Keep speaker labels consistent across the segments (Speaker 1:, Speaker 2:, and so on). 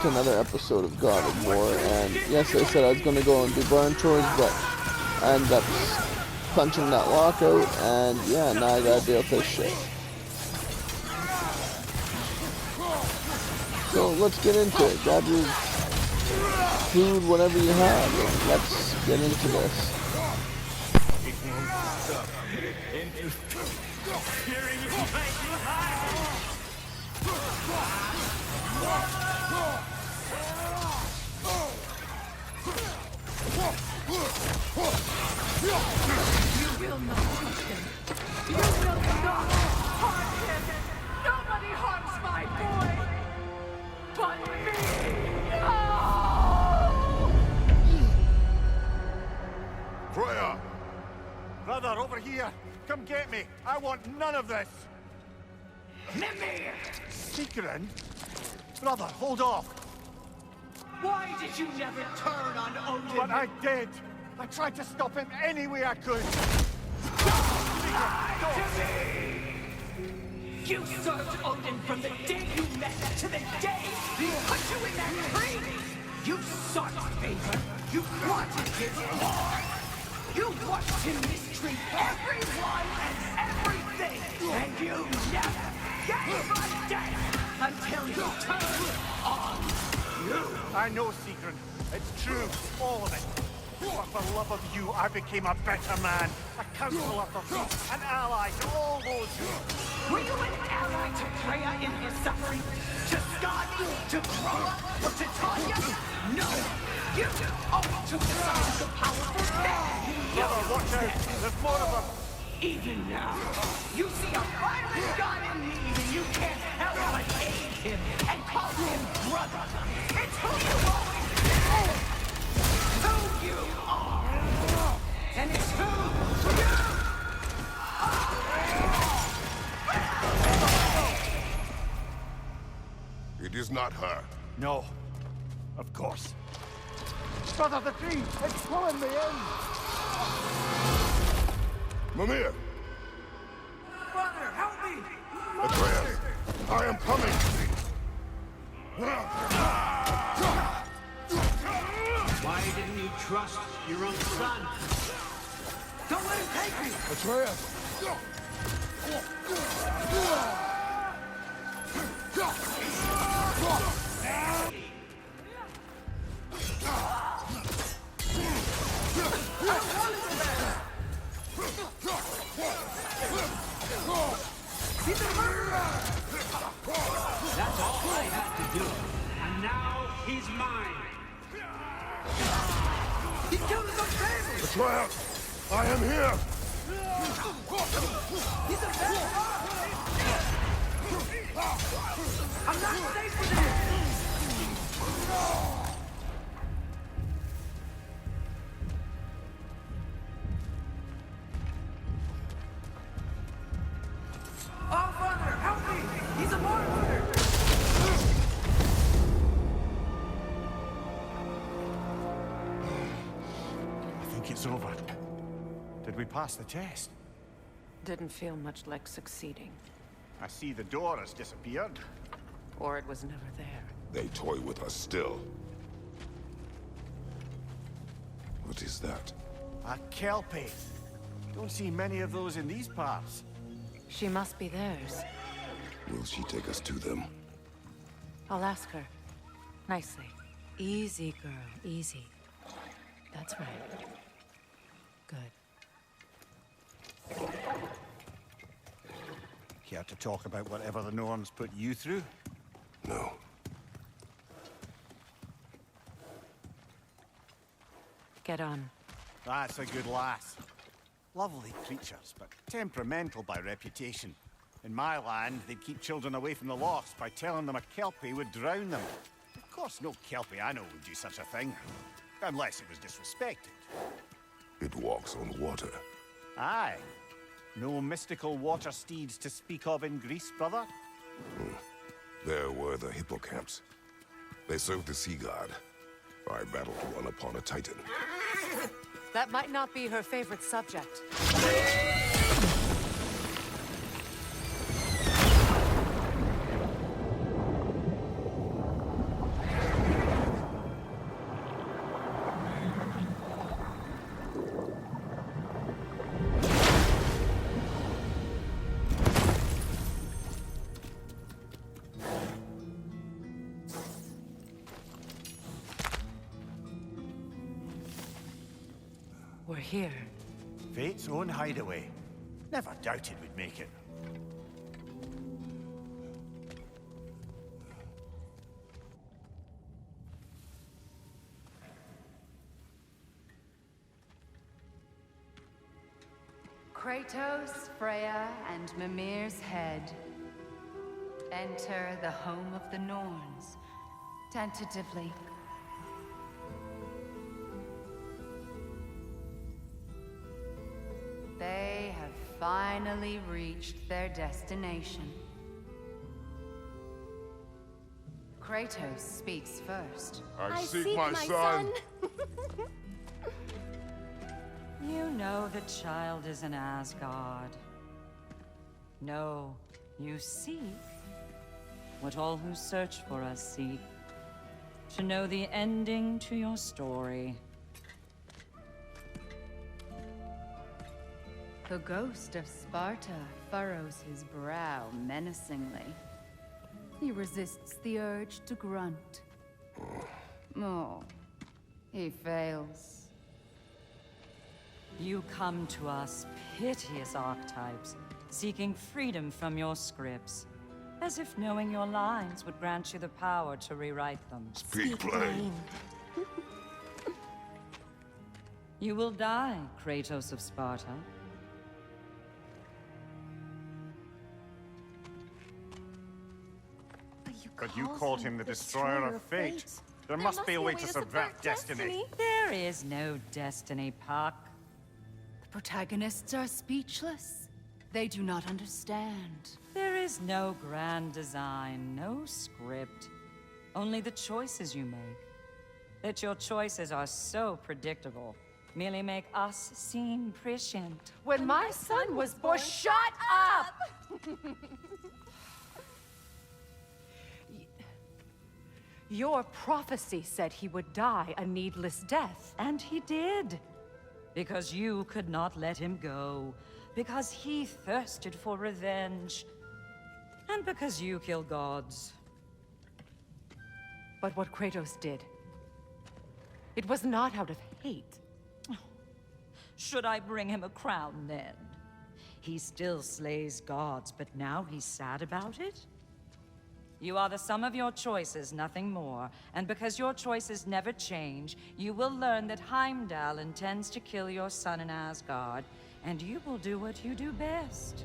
Speaker 1: Another episode of God of War, and yes, I said I was going to go and do barn chores, but I ended up punching that lockout, and yeah, now I gotta deal with this shit. So let's get into it. Grab your food, whatever you have, and let's get into this.
Speaker 2: You will not touch him. You will not harm him. Nobody harms my boy but me. No!
Speaker 3: Freya! Brother, over here! Come get me! I want none of this!
Speaker 2: Mimir!
Speaker 3: Secret? Brother, hold off!
Speaker 2: Why did you never turn on Odin?
Speaker 3: But I did! I tried to stop him any way I could!
Speaker 2: Lie to me! You served Odin from the day you met to the day he put you in that tree! You sought favor! You wanted his blood! You watched him mistreat everyone and everything! And you never gave a damn until he turned on you!
Speaker 3: I know, Secret. It's true, all of it. But for love of you, I became a better man. A counselor for peace, an ally to all those who...
Speaker 2: Were you an ally to Freya in her suffering? To Skadi? To Groa? Or to Tanya? No! You only took the side of the powerful men!
Speaker 3: Brother, watch out! There's more of them!
Speaker 2: Even now, you see a violent god in need and you can't help but aid him and call him brother! It's who you always been! Who you are! And it's who you are!
Speaker 4: It is not her.
Speaker 3: No. Of course. Brother, the tree! It's pulling me in!
Speaker 4: Mimir!
Speaker 2: Brother, help me!
Speaker 4: Atreus! I am coming!
Speaker 5: Why didn't you trust your own son?
Speaker 2: Don't let him take me!
Speaker 4: Atreus!
Speaker 2: He's a murderer!
Speaker 5: That's all I had to do. And now he's mine.
Speaker 2: He killed his own family!
Speaker 4: Atreus! I am here!
Speaker 2: He's a bad I'm not safe with him! Oh, brother, help me! He's a monster!
Speaker 3: I think it's over. Did we pass the test?
Speaker 6: Didn't feel much like succeeding.
Speaker 3: I see the door has disappeared.
Speaker 6: Or it was never there.
Speaker 4: They toy with us still. What is that?
Speaker 3: A kelpie. Don't see many of those in these parts.
Speaker 6: She must be theirs.
Speaker 4: Will she take us to them?
Speaker 6: I'll ask her. Nicely. Easy, girl. Easy. That's right. Good.
Speaker 3: Care to talk about whatever the Norns put you through?
Speaker 4: No.
Speaker 6: Get on.
Speaker 3: That's a good lass. Lovely creatures, but temperamental by reputation. In my land, they'd keep children away from the lost by telling them a kelpie would drown them. Of course, no kelpie I know would do such a thing. Unless it was disrespected.
Speaker 4: It walks on water.
Speaker 3: Aye. No mystical water steeds to speak of in Greece, brother?
Speaker 4: There were the hippocamps. They served the sea god. I battled one upon a titan.
Speaker 6: That might not be her favorite subject. We're here.
Speaker 3: Fate's own hideaway. Never doubted we'd make it.
Speaker 7: Kratos, Freya, and Mimir's head. Enter the home of the Norns, tentatively. They have finally reached their destination. Kratos speaks first.
Speaker 4: I seek my son.
Speaker 8: You know the child is in Asgard. No, you seek what all who search for us seek. To know the ending to your story.
Speaker 7: The ghost of Sparta furrows his brow menacingly. He resists the urge to grunt. Oh, he fails.
Speaker 8: You come to us, piteous archetypes, seeking freedom from your scripts. As if knowing your lines would grant you the power to rewrite them.
Speaker 4: Speak plain.
Speaker 8: You will die, Kratos of Sparta.
Speaker 3: But you called him the destroyer of fate. There must be a way to subvert destiny.
Speaker 8: There is no destiny, Puck.
Speaker 7: The protagonists are speechless. They do not understand.
Speaker 8: There is no grand design, no script. Only the choices you make. That your choices are so predictable, merely make us seem prescient.
Speaker 6: When my son was born, shut up! Your prophecy said he would die a needless death.
Speaker 8: And he did. Because you could not let him go. Because he thirsted for revenge. And because you kill gods.
Speaker 6: But what Kratos did, it was not out of hate.
Speaker 8: Should I bring him a crown then? He still slays gods, but now he's sad about it? You are the sum of your choices, nothing more. And because your choices never change, you will learn that Heimdall intends to kill your son in Asgard, and you will do what you do best.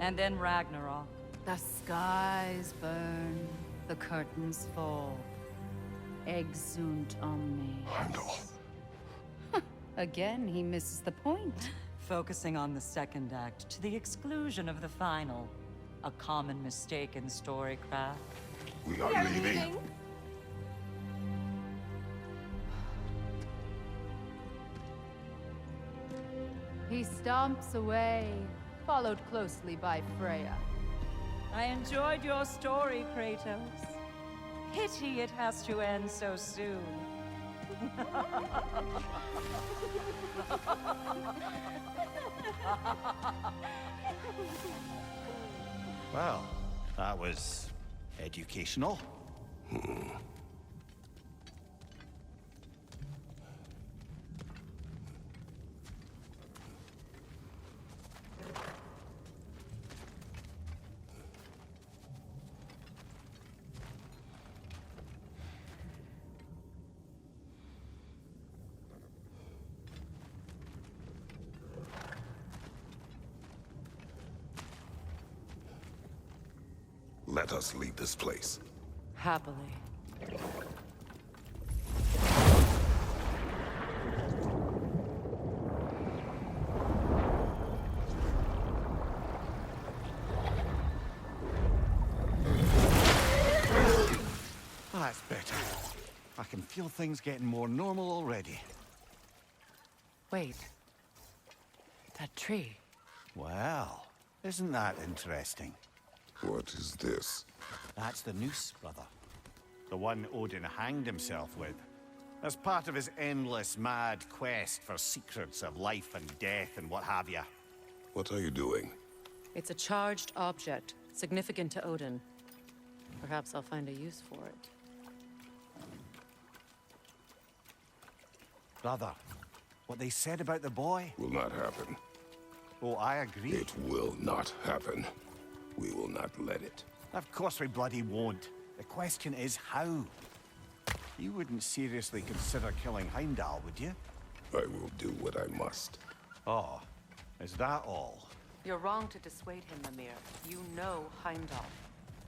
Speaker 8: And then Ragnarok.
Speaker 7: The skies burn, the curtains fall. Exunt omnes.
Speaker 4: Heimdall.
Speaker 7: Again, he misses the point.
Speaker 8: Focusing on the second act to the exclusion of the final. A common mistake in storycraft.
Speaker 4: We are leaving.
Speaker 7: He stomps away, followed closely by Freya.
Speaker 8: I enjoyed your story, Kratos. Pity it has to end so soon.
Speaker 3: Well, that was educational.
Speaker 4: Let us leave this place.
Speaker 6: Happily.
Speaker 3: That's better. I can feel things getting more normal already.
Speaker 6: Wait. That tree.
Speaker 3: Well, isn't that interesting?
Speaker 4: What is this?
Speaker 3: That's the noose, brother. The one Odin hanged himself with. As part of his endless, mad quest for secrets of life and death and what have you.
Speaker 4: What are you doing?
Speaker 6: It's a charged object, significant to Odin. Perhaps I'll find a use for it.
Speaker 3: Brother, What they said about the boy?
Speaker 4: Will not happen.
Speaker 3: Oh, I agree.
Speaker 4: It will not happen. We will not let it.
Speaker 3: Of course we bloody won't. The question is how. You wouldn't seriously consider killing Heimdall, would you?
Speaker 4: I will do what I must.
Speaker 3: Oh, is that all?
Speaker 6: You're wrong to dissuade him, Mimir. You know Heimdall.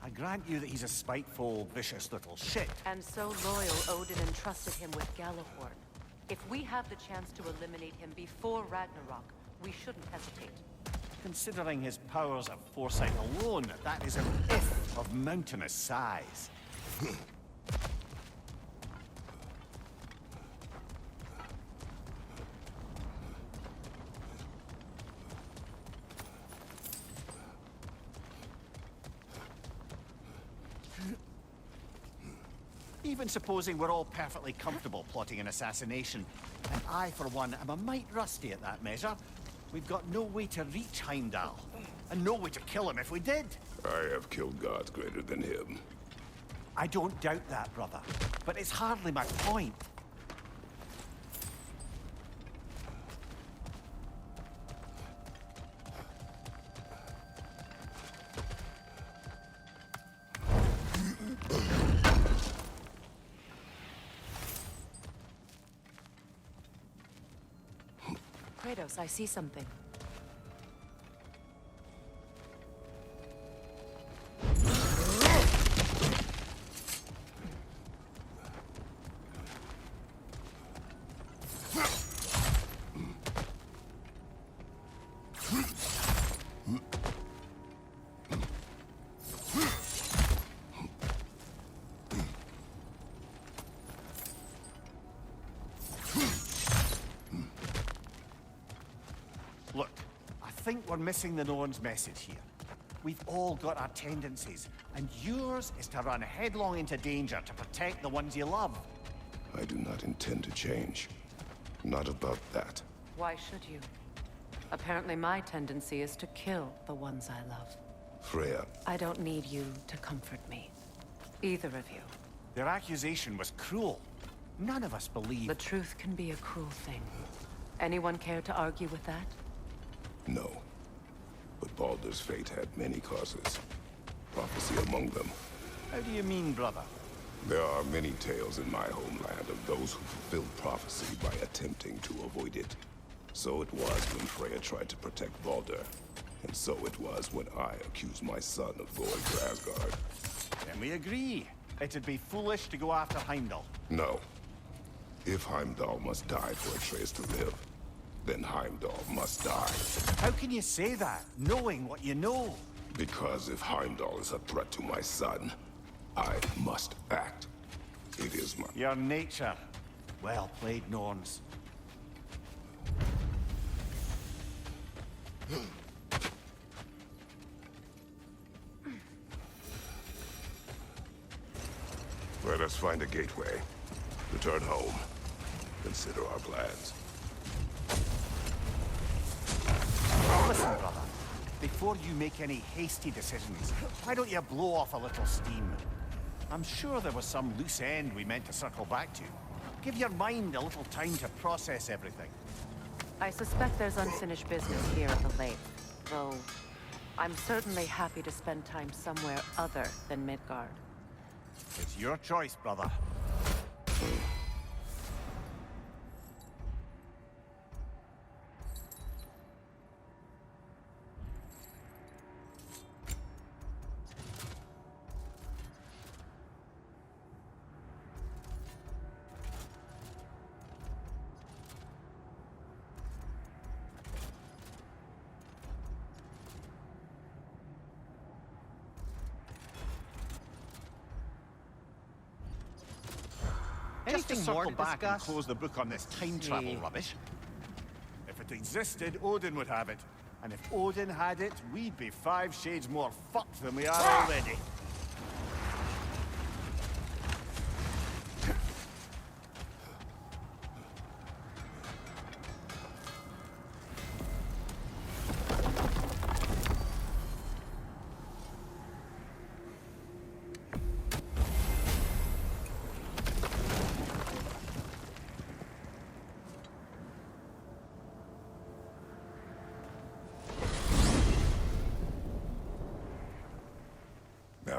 Speaker 3: I grant you that he's a spiteful, vicious little shit.
Speaker 6: And so loyal, Odin entrusted him with Galahorn. If we have the chance to eliminate him before Ragnarok, we shouldn't hesitate.
Speaker 3: Considering his powers of foresight alone, that is an if of mountainous size. Even supposing we're all perfectly comfortable plotting an assassination, and I, for one, am a mite rusty at that measure, we've got no way to reach Heimdall, and no way to kill him if we did.
Speaker 4: I have killed gods greater than him.
Speaker 3: I don't doubt that, brother, but it's hardly my point.
Speaker 6: Kratos, I see something.
Speaker 3: Look, I think we're missing the Norn's message here. We've all got our tendencies, and yours is to run headlong into danger to protect the ones you love.
Speaker 4: I do not intend to change. Not about that.
Speaker 6: Why should you? Apparently my tendency is to kill the ones I love.
Speaker 4: Freya,
Speaker 6: I don't need you to comfort me. Either of you.
Speaker 3: Their accusation was cruel. None of us believe.
Speaker 6: The truth can be a cruel thing. Anyone care to argue with that?
Speaker 4: no. But Baldur's fate had many causes. Prophecy among them.
Speaker 3: How do you mean, brother?
Speaker 4: There are many tales in my homeland of those who fulfilled prophecy by attempting to avoid it. So it was when Freya tried to protect Baldur. And so it was when I accused my son of going to Asgard.
Speaker 3: Then we agree. It'd be foolish to go after Heimdall.
Speaker 4: No. If Heimdall must die for Atreus to live, then Heimdall must die.
Speaker 3: How can you say that, knowing what you know?
Speaker 4: Because if Heimdall is a threat to my son, I must act. It is my...
Speaker 3: Your nature. Well played, Norns.
Speaker 4: Let us find a gateway. Return home. Consider our plans.
Speaker 3: Listen, brother. Before you make any hasty decisions, why don't you blow off a little steam? I'm sure there was some loose end we meant to circle back to. Give your mind a little time to process everything.
Speaker 6: I suspect there's unfinished business here at the lake, though I'm certainly happy to spend time somewhere other than Midgard.
Speaker 3: It's your choice, brother. Just to circle back and close the book on this time travel rubbish. If it existed, Odin would have it. And if Odin had it, we'd be 5 shades more fucked than we are already.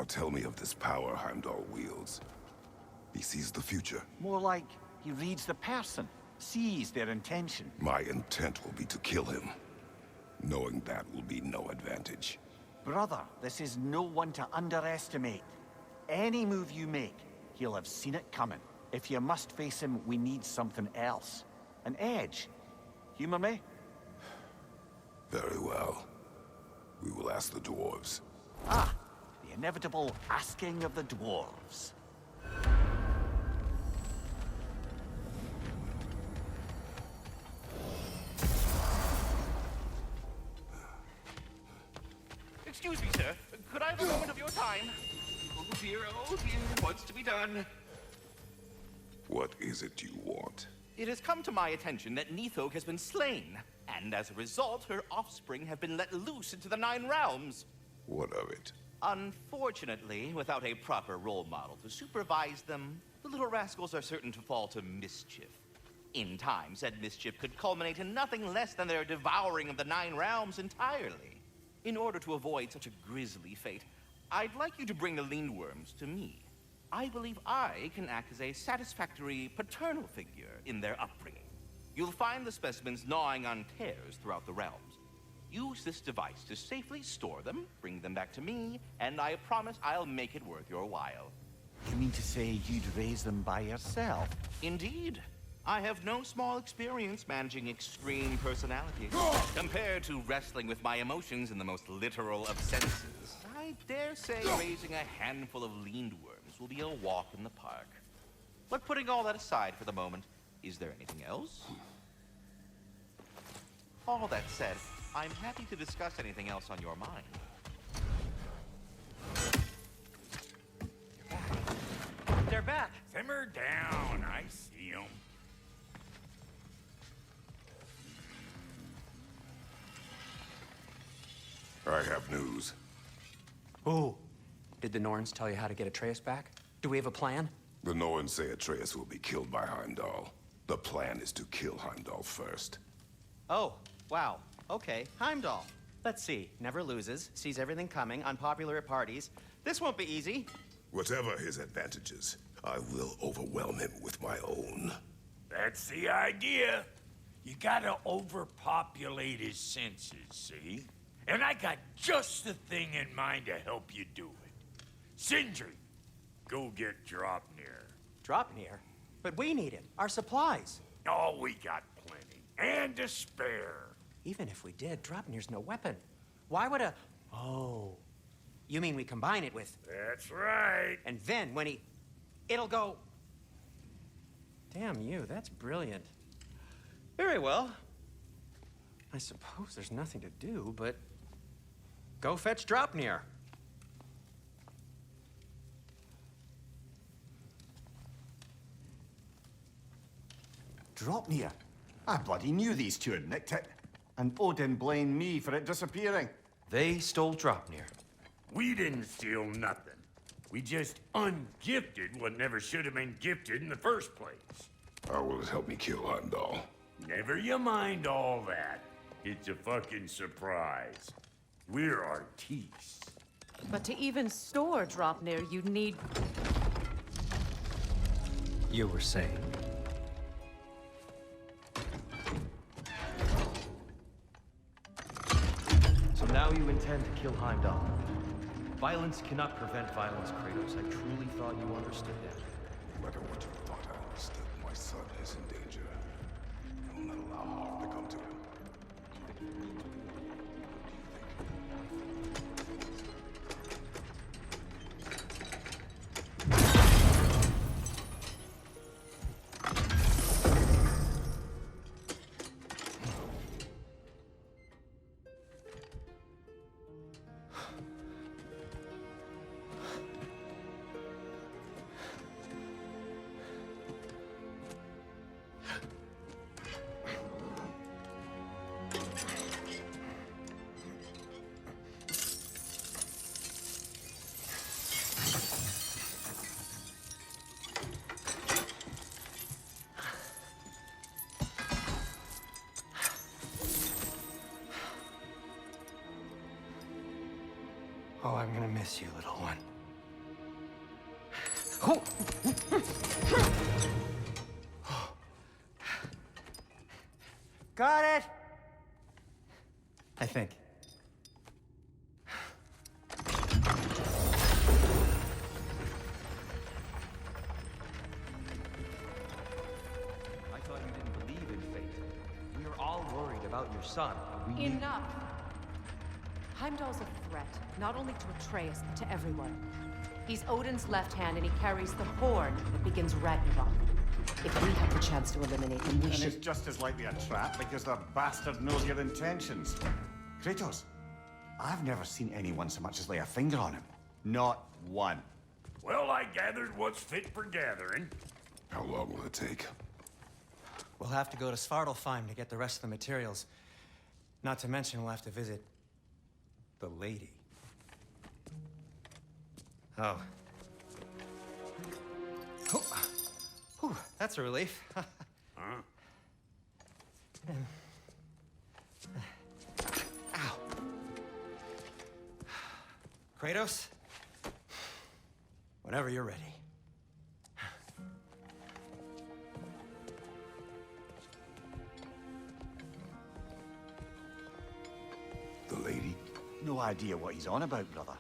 Speaker 4: tell me of this power Heimdall wields. He sees the future.
Speaker 3: More like he reads the person, sees their intention.
Speaker 4: My intent will be to kill him. Knowing that will be no advantage.
Speaker 3: Brother, this is no one to underestimate. Any move you make, he'll have seen it coming. If you must face him, we need something else. An edge. Humor me?
Speaker 4: Very well. We will ask the dwarves.
Speaker 3: Ah, the inevitable asking of the dwarves.
Speaker 9: Excuse me, sir. Could I have a moment of your time? Oh dear, what's to be done?
Speaker 4: What is it you want?
Speaker 9: It has come to my attention that Nithog has been slain, and as a result, her offspring have been let loose into the Nine Realms.
Speaker 4: What of it?
Speaker 9: Unfortunately, without a proper role model to supervise them, the little rascals are certain to fall to mischief. In time, said mischief could culminate in nothing less than their devouring of the Nine Realms entirely. In order to avoid such a grisly fate, I'd like you to bring the Lindworms to me. I believe I can act as a satisfactory paternal figure in their upbringing. You'll find the specimens gnawing on tears throughout the realms. Use this device to safely store them, bring them back to me, and I promise I'll make it worth your while.
Speaker 3: You mean to say you'd raise them by yourself?
Speaker 9: Indeed. I have no small experience managing extreme personalities. Compared to wrestling with my emotions in the most literal of senses, I dare say raising a handful of Lindworms will be a walk in the park. But putting all that aside for the moment, is there anything else? All that said, I'm happy to discuss anything else on your mind.
Speaker 5: They're back.
Speaker 10: Simmer down. I see them.
Speaker 4: I have news.
Speaker 11: Oh. Did the Norns tell you how to get Atreus back? Do we have a plan?
Speaker 4: The Norns say Atreus will be killed by Heimdall. The plan is to kill Heimdall first.
Speaker 12: Oh, wow. Okay, Heimdall. Let's see. Never loses, sees everything coming, unpopular at parties. This won't be easy.
Speaker 4: Whatever his advantages, I will overwhelm him with my own.
Speaker 10: That's the idea. You gotta overpopulate his senses, see? And I got just the thing in mind to help you do it. Sindri, go get Dropnir.
Speaker 11: Dropnir? But we need him. Our supplies.
Speaker 10: Oh, we got plenty. And to spare.
Speaker 11: Even if we did, Dropnir's no weapon. Why would a... Oh. You mean we combine it with...
Speaker 10: That's right.
Speaker 11: And then when he... It'll go... Damn you, that's brilliant.
Speaker 12: Very well.
Speaker 11: I suppose there's nothing to do, but... Go fetch Dropnir.
Speaker 3: Dropnir? I bloody knew these two had nicked it. And Odin blamed me for it disappearing.
Speaker 13: They stole Dropnir.
Speaker 10: We didn't steal nothing. We just ungifted what never should have been gifted in the first place.
Speaker 4: How will it help me kill Heimdall?
Speaker 10: Never you mind all that. It's a fucking surprise. We're artistes.
Speaker 6: But to even store Dropnir, you'd need...
Speaker 13: You were saying? So now you intend to kill Heimdall. Violence cannot prevent violence, Kratos. I truly thought you understood that.
Speaker 4: No matter what you thought I understood, my son is in danger. I will not allow harm to come to him.
Speaker 11: Oh, I'm gonna miss you, little one.
Speaker 12: Got it! I think.
Speaker 13: I thought you didn't believe in fate. We are all worried about your son. We need...
Speaker 6: Enough! Heimdall's a threat, not only to Atreus, but to everyone. He's Odin's left hand, and he carries the horn that begins Ragnarok. If we have the chance to eliminate him, we
Speaker 3: And
Speaker 6: should...
Speaker 3: it's just as likely a trap because the bastard knows your intentions. Kratos, I've never seen anyone so much as lay a finger on him. Not one.
Speaker 10: Well, I gathered what's fit for gathering.
Speaker 4: How long will it take?
Speaker 11: We'll have to go to Svartalfheim to get the rest of the materials. Not to mention we'll have to visit the lady. Oh. Whew, that's a relief.
Speaker 10: Huh?
Speaker 11: Ow. Kratos? Whenever you're ready.
Speaker 4: The lady?
Speaker 3: No idea what he's on about, brother.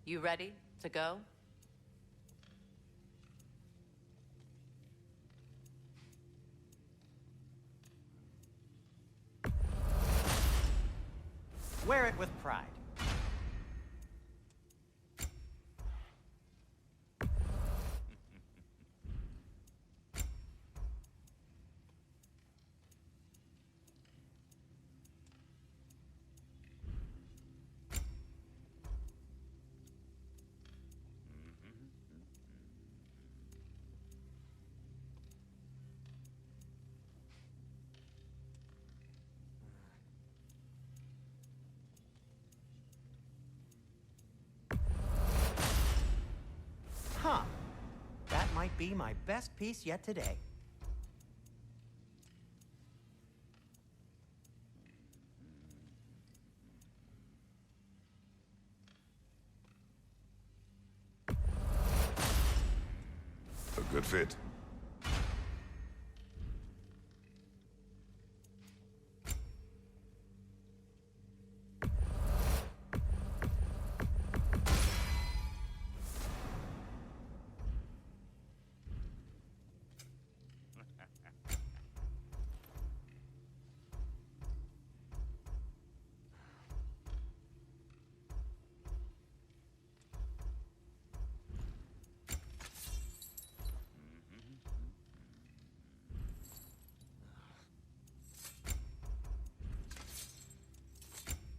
Speaker 6: You ready to go?
Speaker 12: Wear it with pride. Huh. That might be my best piece yet today.
Speaker 4: A good fit.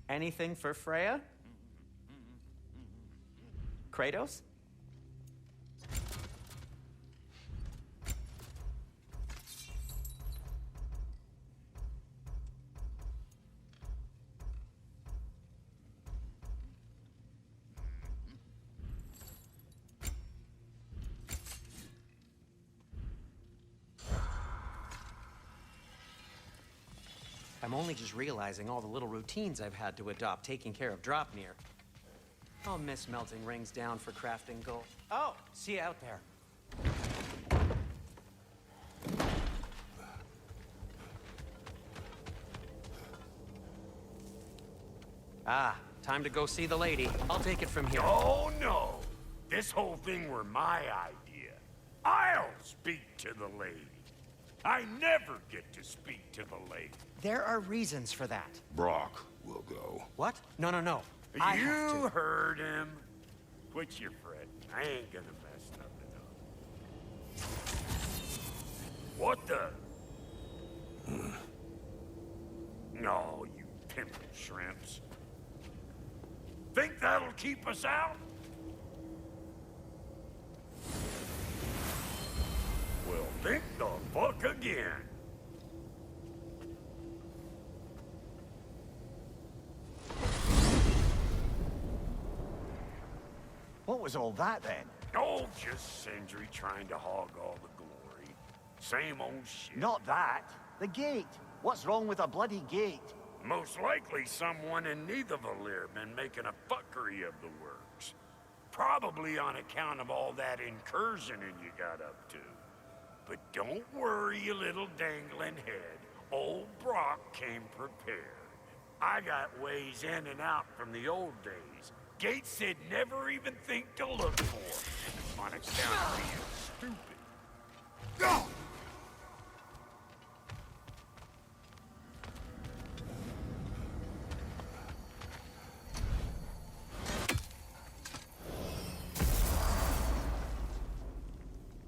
Speaker 12: Anything for Freya? Kratos? I'm only just realizing all the little routines I've had to adopt taking care of Dropnir. I'll miss melting rings down for crafting gold. Oh, see you out there. Ah, time to go see the lady. I'll take it from here.
Speaker 10: Oh, no. This whole thing were my idea. I'll speak to the lady. I never get to speak to the lady.
Speaker 12: There are reasons for that.
Speaker 4: Brock will go.
Speaker 12: What? No, no, no. I have
Speaker 10: You
Speaker 12: to.
Speaker 10: heard him. Quit your fretting. I ain't gonna mess nothing up. What the? No, you pimple shrimps. Think that'll keep us out? Well, think the fuck again.
Speaker 3: What was all that then?
Speaker 10: Oh, just Sindri trying to hog all the glory. Same old shit.
Speaker 3: Not that. The gate. What's wrong with a bloody gate?
Speaker 10: Most likely someone in Nidavellir been making a fuckery of the works. Probably on account of all that incursioning you got up to. But don't worry, you little dangling head. Old Brock came prepared. I got ways in and out from the old days. Gates said never even think to look for, on account of being stupid. Go!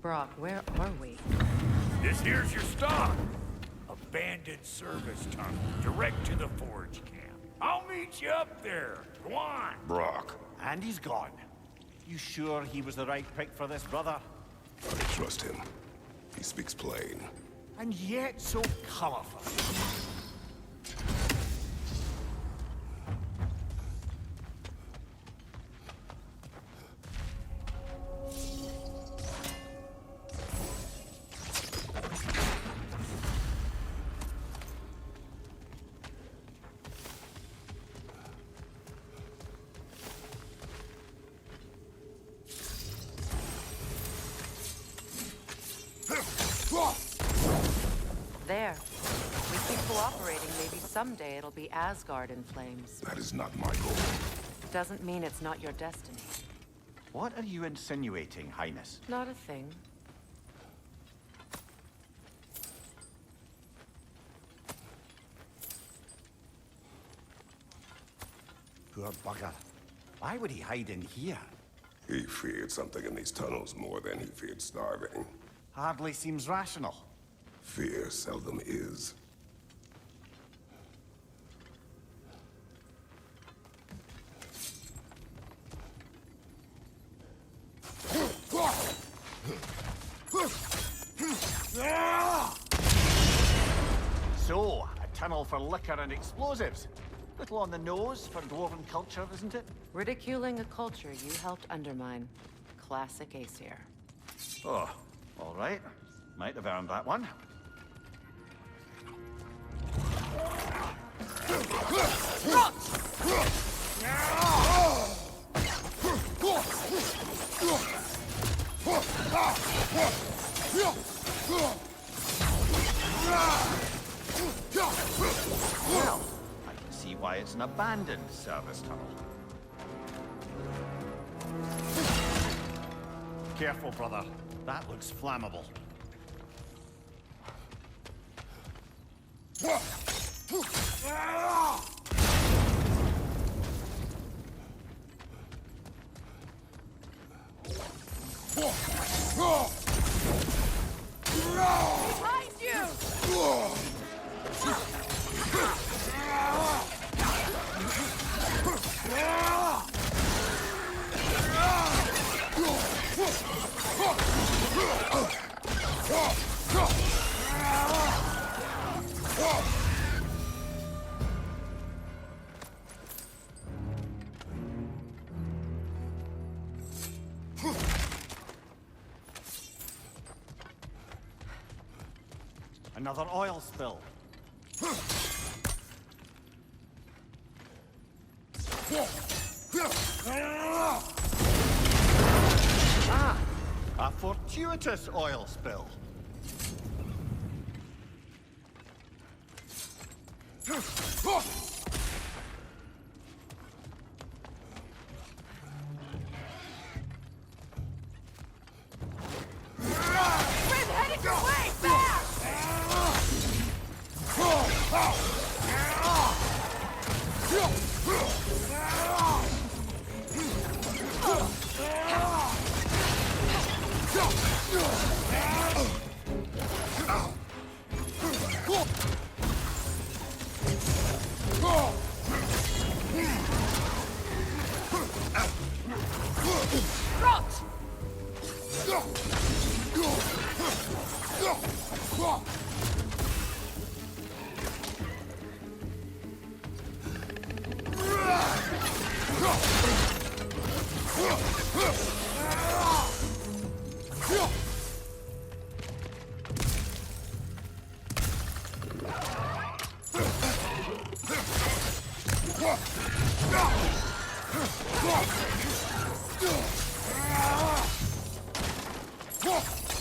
Speaker 6: Brock, where are we?
Speaker 10: This here's your stop. Abandoned service tunnel, direct to the forge camp. I'll meet you up there. Go on.
Speaker 4: Brock.
Speaker 3: And he's gone. You sure he was the right pick for this, brother?
Speaker 4: I trust him. He speaks plain.
Speaker 3: And yet so colorful.
Speaker 6: There. We keep cooperating, maybe someday it'll be Asgard in flames.
Speaker 4: That is not my goal.
Speaker 6: Doesn't mean it's not your destiny.
Speaker 3: What are you insinuating, Highness?
Speaker 6: Not a thing.
Speaker 3: Poor bugger. Why would he hide in here?
Speaker 4: He feared something in these tunnels more than he feared starving.
Speaker 3: Hardly seems rational.
Speaker 4: Fear seldom is.
Speaker 3: So, a tunnel for liquor and explosives. Little on the nose for dwarven culture, isn't it?
Speaker 6: Ridiculing a culture you helped undermine. Classic Aesir.
Speaker 3: Oh, all right. Might have earned that one. Well, I can see why it's an abandoned service tunnel. Careful, brother. That looks flammable.
Speaker 2: Behind you!
Speaker 3: Another oil spill. Ah! A fortuitous oil spill.
Speaker 2: We're headed your way, fast!
Speaker 4: Huh!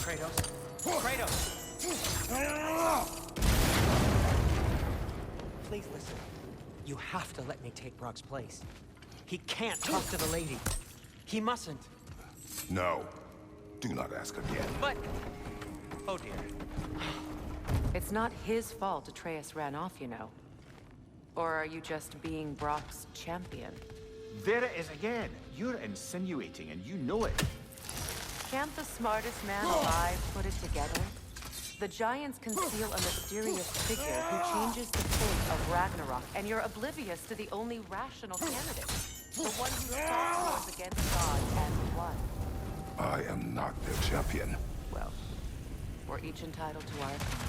Speaker 12: Kratos. Kratos! Please listen. You have to let me take Brock's place. He can't talk to the lady. He mustn't.
Speaker 4: No. Do not ask again.
Speaker 12: But... Oh dear.
Speaker 6: It's not his fault Atreus ran off, you know. Or are you just being Brock's champion?
Speaker 3: There it is again. You're insinuating, and you know it.
Speaker 6: Can't the smartest man alive put it together? The Giants conceal a mysterious figure who changes the fate of Ragnarok, and you're oblivious to the only rational candidate. The one who fought against God and won.
Speaker 4: I am not their champion.
Speaker 6: Well, we're each entitled to our opinion.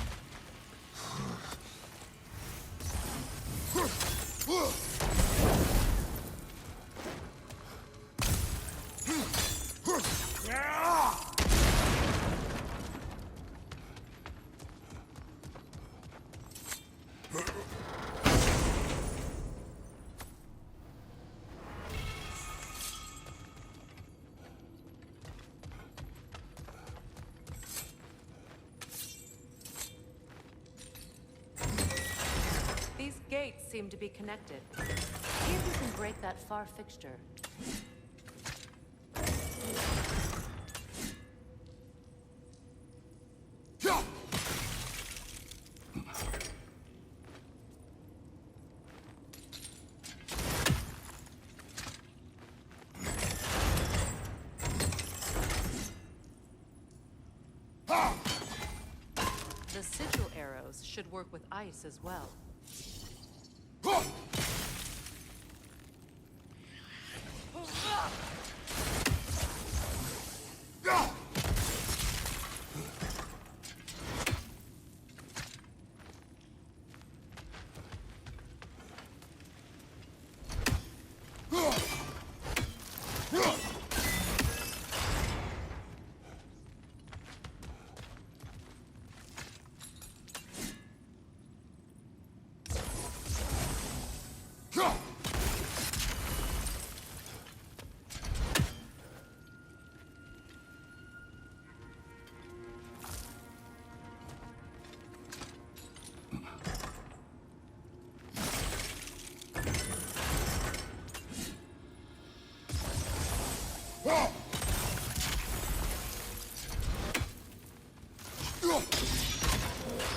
Speaker 6: These gates seem to be connected. See if you can break that far fixture. The sigil arrows should work with ice as well.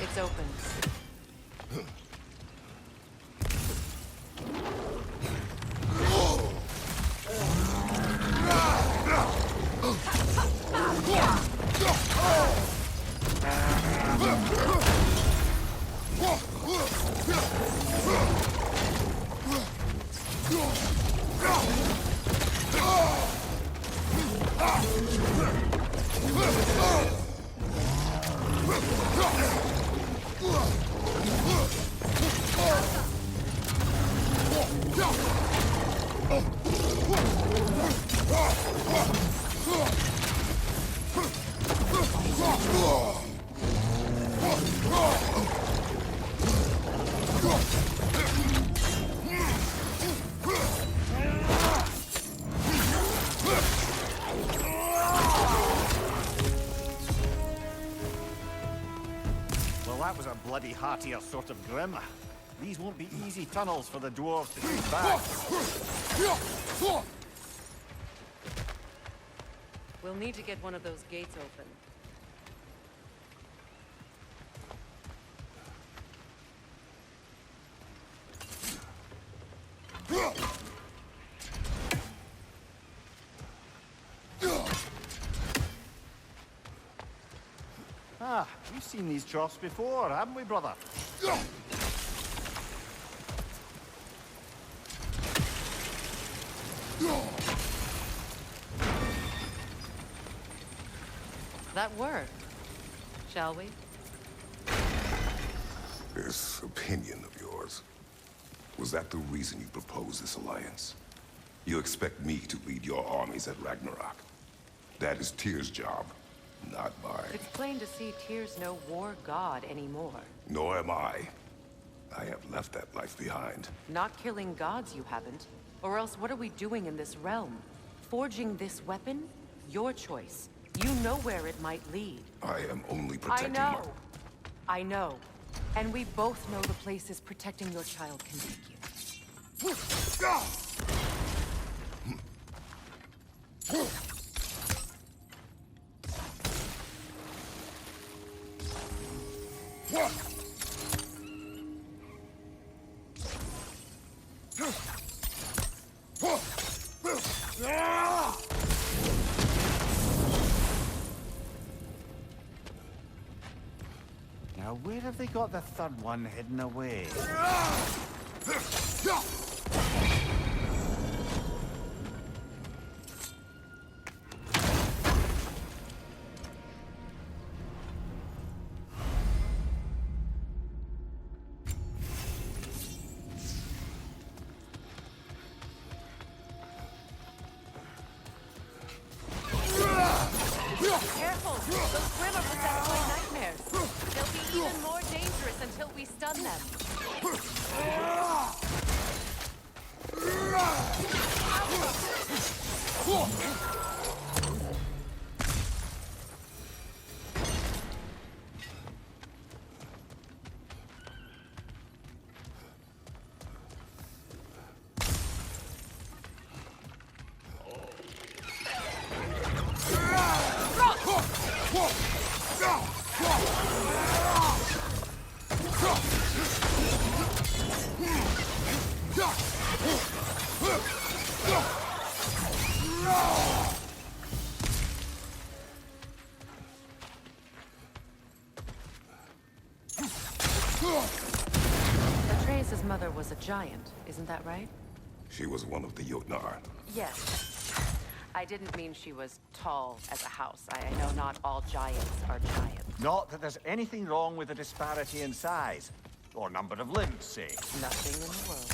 Speaker 6: It's open.
Speaker 3: Well, that was a bloody heartier sort of grim. These won't be easy tunnels for the dwarves to take back.
Speaker 6: We'll need to get one of those gates open.
Speaker 3: Ah, we've seen these troughs before, haven't we, brother?
Speaker 6: That worked. Shall we?
Speaker 4: This opinion of yours, was that the reason you proposed this alliance? You expect me to lead your armies at Ragnarok? That is Tyr's job, not mine.
Speaker 6: It's plain to see Tyr's no war god anymore.
Speaker 4: Nor am I. I have left that life behind.
Speaker 6: Not killing gods, you haven't. Or else what are we doing in this realm? Forging this weapon? Your choice. You know where it might lead.
Speaker 4: I am only protecting
Speaker 6: I know. And we both know the places protecting your child can take you.
Speaker 3: Now, where have they got the third one hidden away?
Speaker 6: Careful! Those Grimmer possessed by nightmares. They'll be even more dangerous until we stun them. Atreus' mother was a giant, isn't that right?
Speaker 4: She was one of the Jotnar.
Speaker 6: Yes. I didn't mean she was tall as a house. I know not all giants are giants.
Speaker 3: Not that there's anything wrong with the disparity in size. Or number of limbs, say.
Speaker 6: Nothing in the world.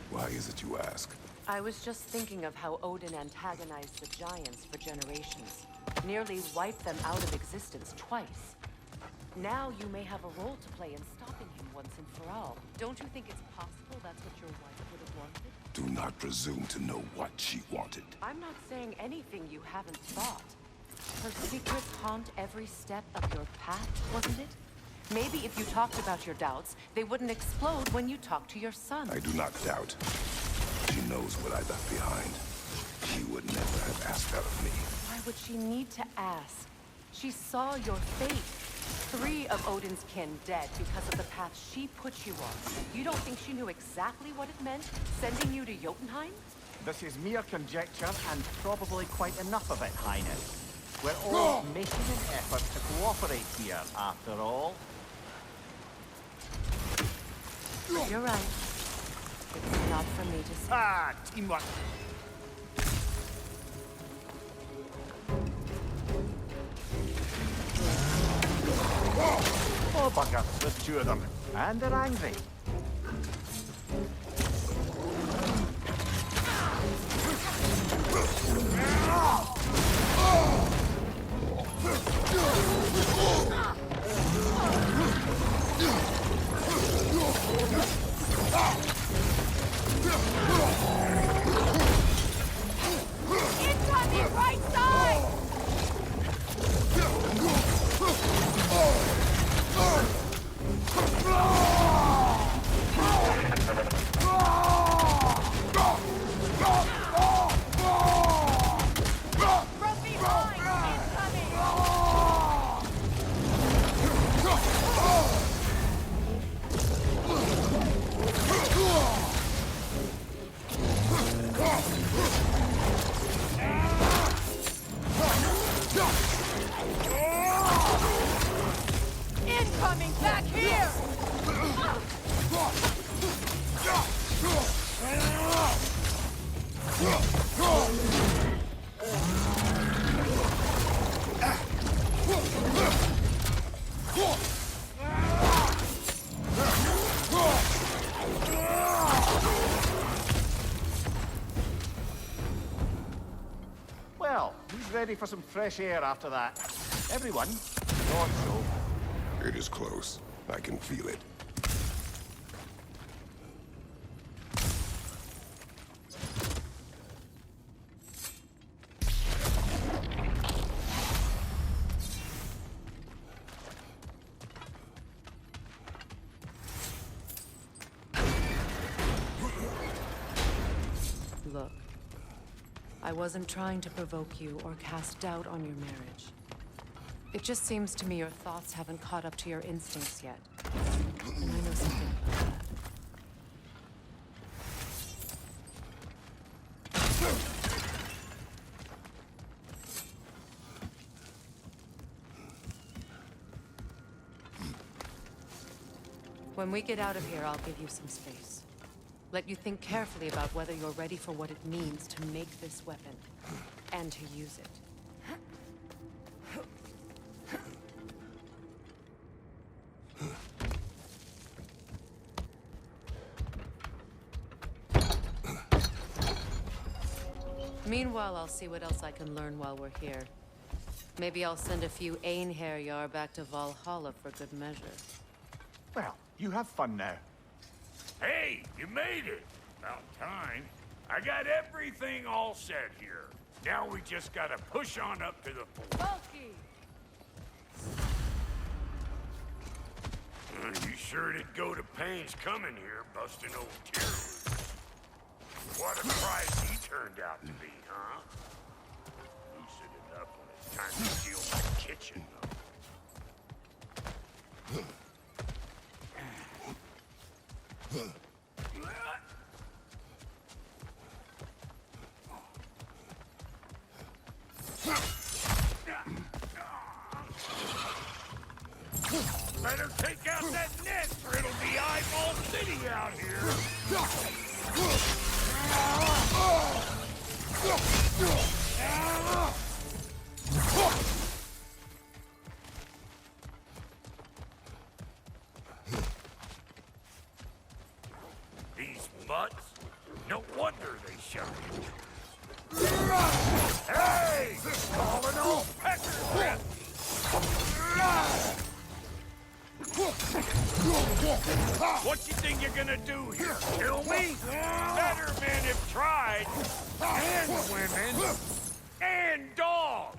Speaker 4: Why is it you ask?
Speaker 6: I was just thinking of how Odin antagonized the giants for generations. Nearly wiped them out of existence twice. Now you may have a role to play in stopping him once and for all. Don't you think it's possible that's what your wife would have wanted?
Speaker 4: Do not presume to know what she wanted.
Speaker 6: I'm not saying anything you haven't thought. Her secrets haunt every step of your path, wasn't it? Maybe if you talked about your doubts, they wouldn't explode when you talked to your son.
Speaker 4: I do not doubt. She knows what I left behind. She would never have asked that of me.
Speaker 6: Why would she need to ask? She saw your fate. 3 of Odin's kin dead because of the path she put you on. You don't think she knew exactly what it meant, sending you to Jotunheim?
Speaker 3: This is mere conjecture, and probably quite enough of it, Highness. We're all making an effort to cooperate here, after all.
Speaker 6: You're right. It's not for me to say.
Speaker 3: Ah, teamwork. Oh, bugger. There's 2 of them. And they're angry.
Speaker 2: It's on the right side!
Speaker 3: Who's ready for some fresh air after that? Everyone? Thought so.
Speaker 4: It is close. I can feel it.
Speaker 6: Look, I wasn't trying to provoke you or cast doubt on your marriage. It just seems to me your thoughts haven't caught up to your instincts yet. And I know something about that. When we get out of here, I'll give you some space. Let you think carefully about whether you're ready for what it means to make this weapon, and to use it. Meanwhile, I'll see what else I can learn while we're here. Maybe I'll send a few Einherjar back to Valhalla for good measure.
Speaker 3: Well, you have fun now.
Speaker 10: Hey, you made it! About time. I got everything all set here. Now we just gotta push on up to the fort.
Speaker 7: Bulky!
Speaker 10: You sure did go to pains coming here, busting old Tyrus. What a prize he turned out to be, huh? Loosen it up when it's time to steal my kitchen, though. Better take out that net, or it'll be Eyeball City out here. These mutts? No wonder they shut me. Hey! Calling all pecker! What you think you're gonna do here? Kill me? Better men have tried. And women. And dogs.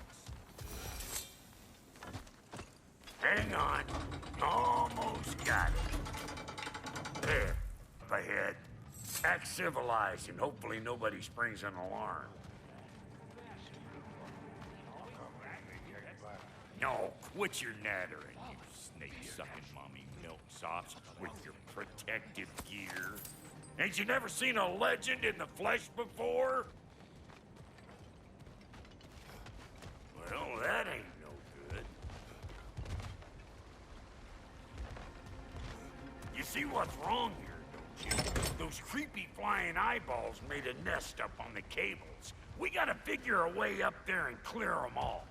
Speaker 10: Hang on. Almost got it. There. Up ahead. Act civilized and hopefully nobody springs an alarm. No, quit your nattering, you snake-sucking mommy milksops with your protective gear. Ain't you never seen a legend in the flesh before? Well, that ain't no good. You see what's wrong here, don't you? Those creepy flying eyeballs made a nest up on the cables. We gotta figure a way up there and clear them all.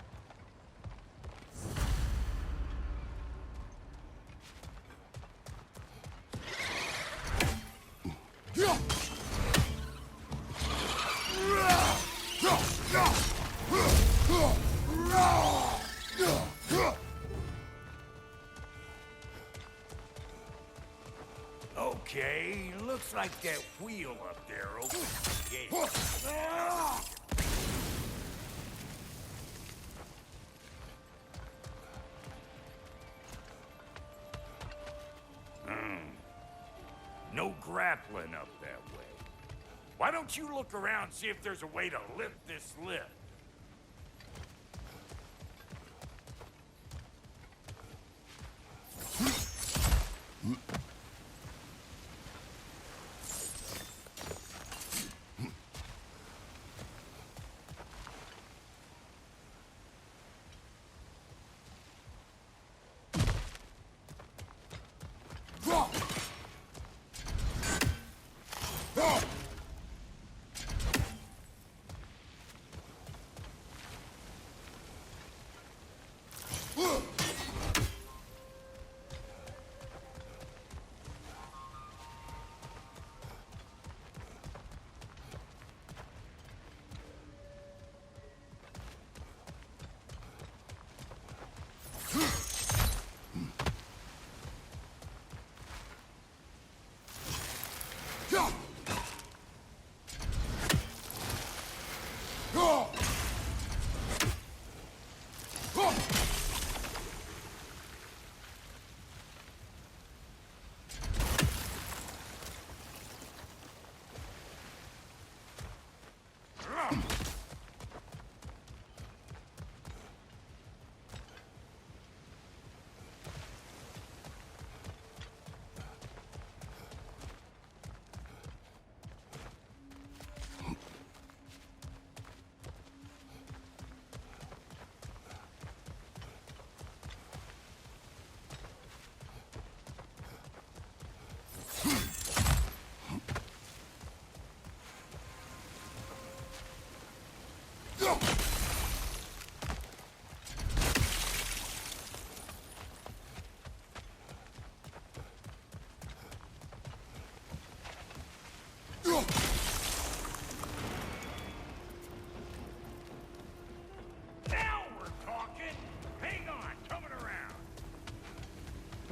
Speaker 10: Okay, looks like that wheel up there opens the gate. No grappling up that way. Why don't you look around and see if there's a way to lift this lift?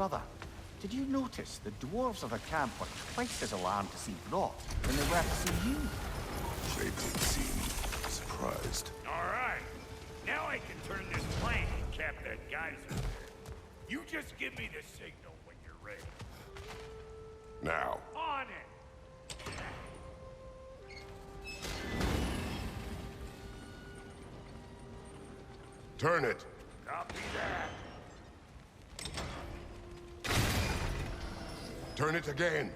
Speaker 3: brother, did you notice the dwarves of the camp were twice as alarmed to see Brok than they were to see you?
Speaker 4: They did seem surprised.
Speaker 10: All right. Now I can turn this plank and cap that geyser. You just give me the signal when you're ready.
Speaker 4: Now.
Speaker 10: On it!
Speaker 4: Turn it.
Speaker 10: Copy that.
Speaker 4: Turn it again.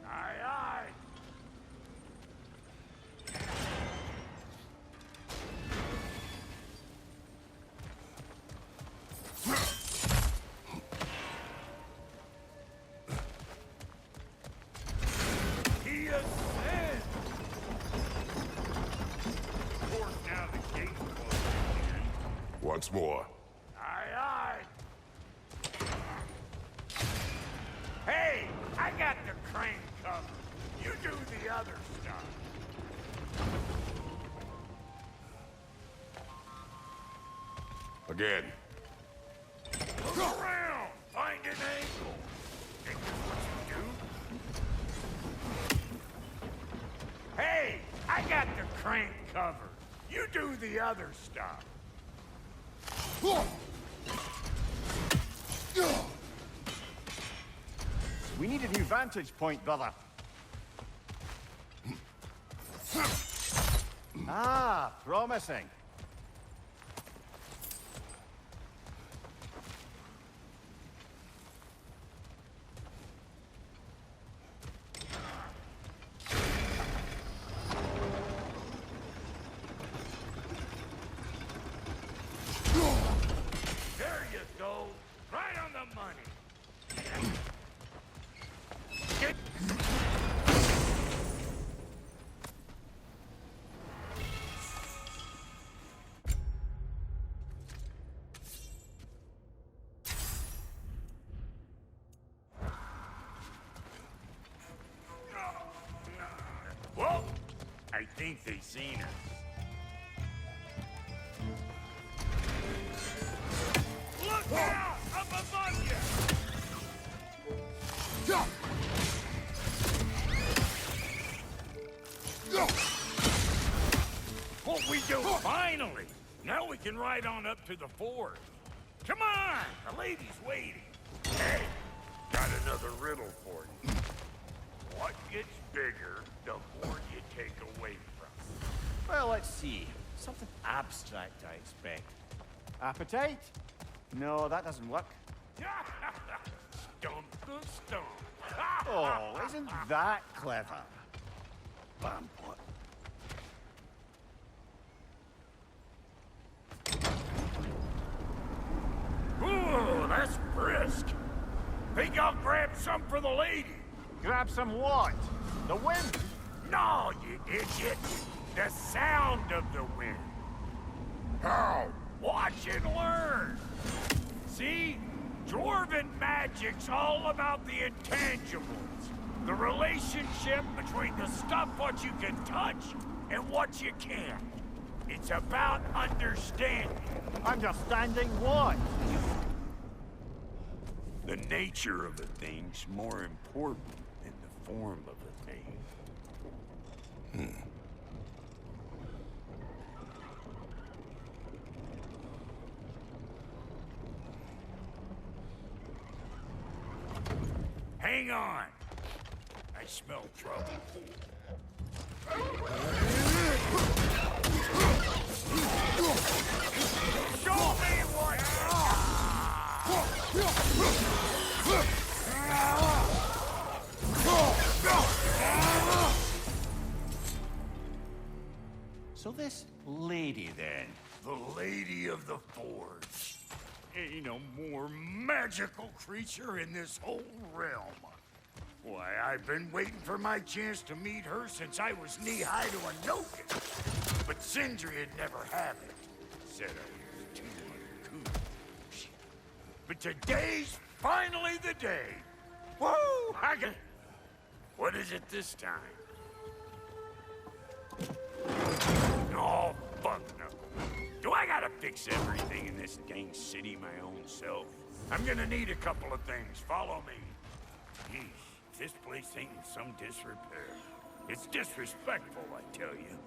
Speaker 10: Aye, aye. He ascends! Of course, now the gate's closed again.
Speaker 4: Once more.
Speaker 10: Aye, aye. Hey, I got the crane covered. You do the other stuff.
Speaker 4: Again.
Speaker 10: Look around. Find an angle. Think that's what you do? Hey, I got the crane covered. You do the other stuff.
Speaker 3: We need a new vantage point, brother. Ah, promising.
Speaker 10: There you go. Right on the money. Get... Whoa! I think they seen us. Look out! Up above you! What we do? Finally! Now we can ride on up to the fort. Come on! The lady's waiting. Hey, got another riddle for you. What gets bigger, the more you take away from.
Speaker 3: Well, let's see. Something abstract, I expect. Appetite? No, that doesn't work.
Speaker 10: Stump the stump.
Speaker 3: Oh, isn't that clever? Bam, what?
Speaker 10: Ooh, that's brisk. Think I'll grab some for the lady?
Speaker 3: Grab some what? The wind?
Speaker 10: No, you idiot. The sound of the wind.
Speaker 4: How?
Speaker 10: Watch and learn. See? Dwarven magic's all about the intangibles. The relationship between the stuff what you can touch and what you can't. It's about understanding.
Speaker 3: Understanding what?
Speaker 10: The nature of a thing's more important than the form of a thing. Hang on. I smell trouble. Show me what
Speaker 3: So this lady, then?
Speaker 10: The Lady of the Forge. Ain't no more magical creature in this whole realm. Why, I've been waiting for my chance to meet her since I was knee-high to a Noken. But Sindri had never had it. Said I was too uncouth. But today's finally the day. Woo! I got... What is it this time? Oh, fuck no. Do I gotta fix everything in this dang city my own self? I'm gonna need a couple of things. Follow me. Yeesh, this place ain't in some disrepair. It's disrespectful, I tell you.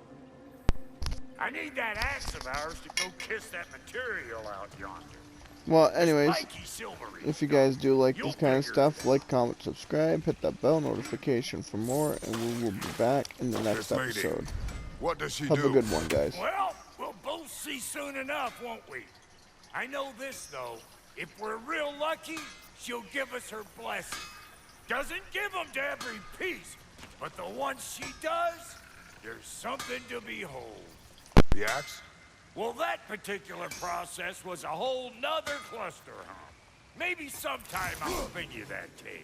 Speaker 10: I need that axe of ours to go kiss that material out yonder.
Speaker 1: Well, anyways, if you guys do like this kind of stuff, like, comment, subscribe, hit that bell notification for more, and we will be back in the next episode.
Speaker 4: What does she
Speaker 1: Have
Speaker 4: do?
Speaker 1: a good one, guys.
Speaker 10: Well, we'll both see soon enough, won't we? I know this, though. If we're real lucky, she'll give us her blessing. Doesn't give them to every piece, but the ones she does, there's something to behold.
Speaker 4: The axe?
Speaker 10: Well, that particular process was a whole nother cluster hump. Maybe sometime I'll spin you that tale.